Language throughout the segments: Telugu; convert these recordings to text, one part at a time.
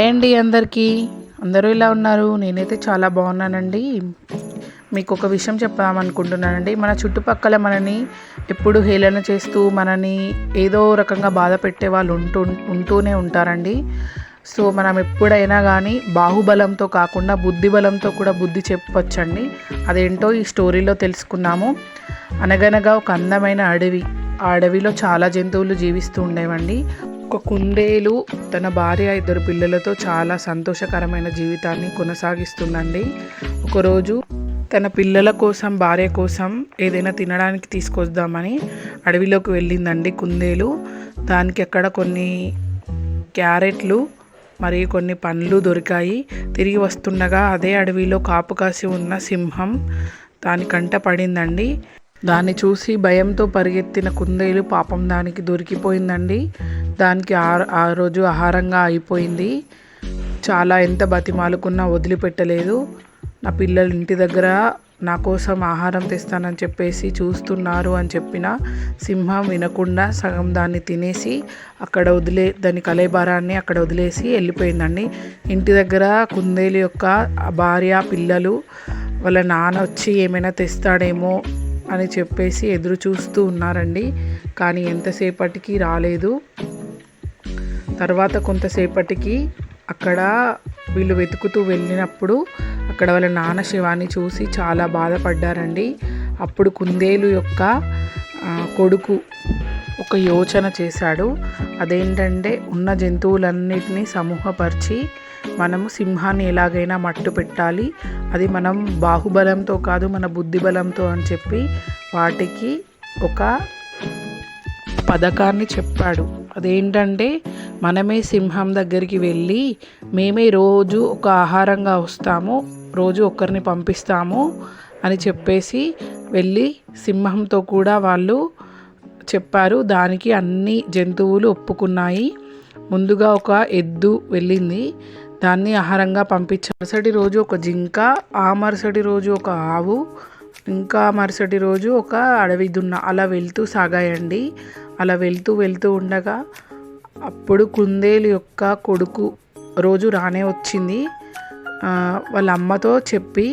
అండి అందరికీ అందరూ ఇలా ఉన్నారు. నేనైతే చాలా బాగున్నానండి. మీకు ఒక విషయం చెప్పాలనుకుంటున్నానండి. మన చుట్టుపక్కల మనని ఎప్పుడు హేళన చేస్తూ మనని ఏదో రకంగా బాధ పెట్టే వాళ్ళు ఉంటూనే ఉంటారండి. సో మనం ఎప్పుడైనా కానీ బాహుబలంతో కాకుండా బుద్ధి బలంతో కూడా బుద్ధి చెప్పొచ్చండి. అదేంటో ఈ స్టోరీలో తెలుసుకున్నాము. అనగనగా ఒక అందమైన అడవి. ఆ అడవిలో చాలా జంతువులు జీవిస్తూ ఉండేవండి. ఒక కుందేలు తన భార్య 2 పిల్లలతో చాలా సంతోషకరమైన జీవితాన్ని కొనసాగిస్తుందండి. ఒకరోజు తన పిల్లల కోసం భార్య కోసం ఏదైనా తినడానికి తీసుకొద్దామని అడవిలోకి వెళ్ళిందండి కుందేలు. దానికి అక్కడ కొన్ని క్యారెట్లు మరియు కొన్ని పండ్లు దొరికాయి. తిరిగి వస్తుండగా అదే అడవిలో కాపు కాసి ఉన్న సింహం దాని కంట పడిందండి. దాన్ని చూసి భయంతో పరిగెత్తిన కుందేలు పాపం దానికి దొరికిపోయిందండి. దానికి ఆ రోజు ఆహారంగా అయిపోయింది. చాలా ఎంత బతిమాలుకున్నా వదిలిపెట్టలేదు. నా పిల్లలు ఇంటి దగ్గర నా కోసం ఆహారం తెస్తానని చెప్పేసి చూస్తున్నారు అని చెప్పిన సింహం వినకుండా సగం దాన్ని తినేసి అక్కడ దాని కళేబరాన్ని అక్కడ వదిలేసి వెళ్ళిపోయిందండి. ఇంటి దగ్గర కుందేలు యొక్క భార్య పిల్లలు వాళ్ళ నాన్న వచ్చి ఏమైనా తెస్తాడేమో అని చెప్పేసి ఎదురు చూస్తూ ఉన్నారండి. కానీ ఎంతసేపటికి రాలేదు. తర్వాత కొంతసేపటికి అక్కడ వీళ్ళు వెతుకుతూ వెళ్ళినప్పుడు అక్కడ వాళ్ళ నాన్న శవాన్ని చూసి చాలా బాధపడ్డారండి. అప్పుడు కుందేలు యొక్క కొడుకు ఒక యోచన చేశాడు. అదేంటంటే ఉన్న జంతువులన్నిటినీ సమూహపరిచి మనము సింహాన్ని ఎలాగైనా మట్టు పెట్టాలి, అది మనం బాహుబలంతో కాదు మన బుద్ధి బలంతో అని చెప్పి వాటికి ఒక పథకాన్ని చెప్పాడు. అదేంటంటే మనమే సింహం దగ్గరికి వెళ్ళి మేమే రోజు ఒక ఆహారంగా వస్తాము, రోజు ఒకరిని పంపిస్తాము అని చెప్పేసి వెళ్ళి సింహంతో కూడా వాళ్ళు చెప్పారు. దానికి అన్ని జంతువులు ఒప్పుకున్నాయి. ముందుగా ఒక ఎద్దు వెళ్ళింది, దాన్ని ఆహారంగా పంపించారు. మరుసటి రోజు ఒక జింక, ఆ మరుసటి రోజు ఒక ఆవు, ఇంకా మరుసటి రోజు ఒక అడవి దున్న అలా వెళ్తూ సాగాయండి. అలా వెళ్తూ ఉండగా అప్పుడు కుందేలు యొక్క కొడుకు రోజు రానే వచ్చింది. వాళ్ళ అమ్మతో చెప్పి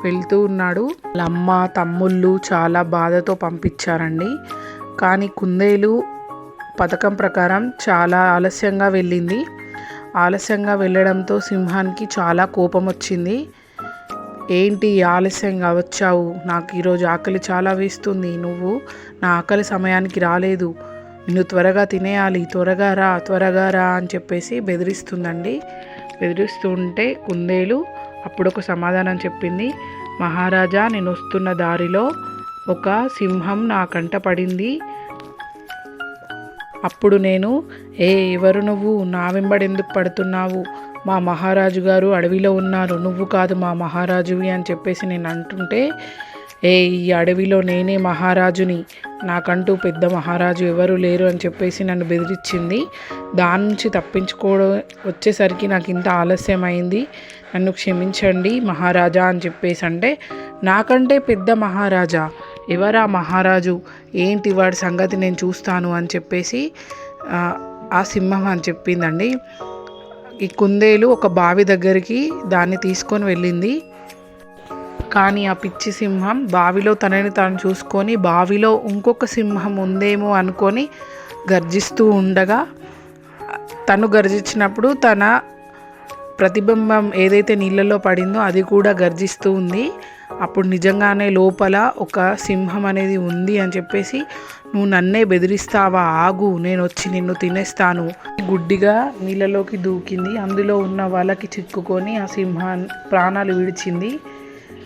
వెళ్తూ ఉన్నాడు. వాళ్ళ అమ్మ తమ్ముళ్ళు చాలా బాధతో పంపించారండి. కానీ కుందేలు పథకం ప్రకారం చాలా ఆలస్యంగా వెళ్ళింది. ఆలస్యంగా వెళ్ళడంతో సింహానికి చాలా కోపం వచ్చింది. ఏంటి ఆలస్యంగా వచ్చావు, నాకు ఈరోజు ఆకలి చాలా వేస్తుంది, నువ్వు నా ఆకలి సమయానికి రాలేదు, నిన్ను త్వరగా తినేయాలి, త్వరగా రా అని చెప్పేసి బెదిరిస్తుందండి. బెదిరిస్తూ ఉంటే కుందేలు అప్పుడు ఒక సమాధానం చెప్పింది. మహారాజా, నేను వస్తున్న దారిలో ఒక సింహం నా కంట పడింది. అప్పుడు నేను ఎవరు నువ్వు, నా వెంబడి ఎందుకు పడుతున్నావు, మా మహారాజు గారు అడవిలో ఉన్నారు, నువ్వు కాదు మా మహారాజువి అని చెప్పేసి నేను అంటుంటే ఈ అడవిలో నేనే మహారాజుని, నాకంటూ పెద్ద మహారాజు ఎవరు లేరు అని చెప్పేసి నన్ను బెదిరించింది. దాని నుంచి తప్పించుకోవడం వచ్చేసరికి నాకు ఇంత ఆలస్యమైంది, నన్ను క్షమించండి మహారాజా అని చెప్పేసి అంటే, నాకంటే పెద్ద మహారాజా, ఎవరా మహారాజు, ఏంటి వాడి సంగతి నేను చూస్తాను అని చెప్పేసి ఆ సింహం అని చెప్పిందండి. ఈ కుందేలు ఒక బావి దగ్గరికి దాన్ని తీసుకొని వెళ్ళింది. కానీ ఆ పిచ్చి సింహం బావిలో తనని తాను చూసుకొని బావిలో ఇంకొక సింహం ఉందేమో అనుకొని గర్జిస్తూ ఉండగా, తను గర్జించినప్పుడు తన ప్రతిబింబం ఏదైతే నీళ్ళలో పడిందో అది కూడా గర్జిస్తూ ఉంది. అప్పుడు నిజంగానే లోపల ఒక సింహం అనేది ఉంది అని చెప్పేసి, నువ్వు నన్నే బెదిరిస్తావా, ఆగు, నేను వచ్చి నిన్ను తినేస్తాను. గుడ్డిగా నీళ్ళలోకి దూకింది. అందులో ఉన్న వాళ్ళకి చిక్కుకొని ఆ సింహం ప్రాణాలు విడిచింది.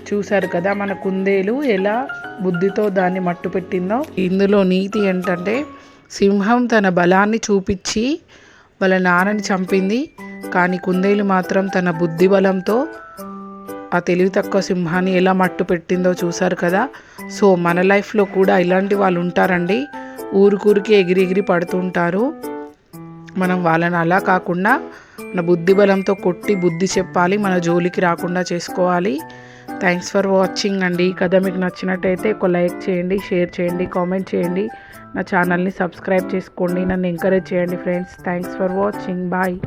చూశారు కదా మన కుందేలు ఎలా బుద్ధితో దాన్ని మట్టు పెట్టిందో. ఇందులో నీతి ఏంటంటే, సింహం తన బలాన్ని చూపించి వాళ్ళ నాన్నని చంపింది, కానీ కుందేలు మాత్రం తన బుద్ధి బలంతో ఆ తెలివి తక్కువ సింహాన్ని ఎలా మట్టు పెట్టిందో చూశారు కదా. సో మన లైఫ్లో కూడా ఇలాంటి వాళ్ళు ఉంటారండి, ఊరికూరికి ఎగిరి పడుతుంటారు. మనం వాళ్ళని అలా కాకుండా మన బుద్ధి బలంతో కొట్టి బుద్ధి చెప్పాలి, మన జోలికి రాకుండా చేసుకోవాలి. థ్యాంక్స్ ఫర్ వాచింగ్ అండి. ఈ కథ మీకు నచ్చినట్టయితే ఒక లైక్ చేయండి, షేర్ చేయండి, కామెంట్ చేయండి, నా ఛానల్ని సబ్స్క్రైబ్ చేసుకోండి, నన్ను ఎంకరేజ్ చేయండి friends. Thanks for watching. Bye.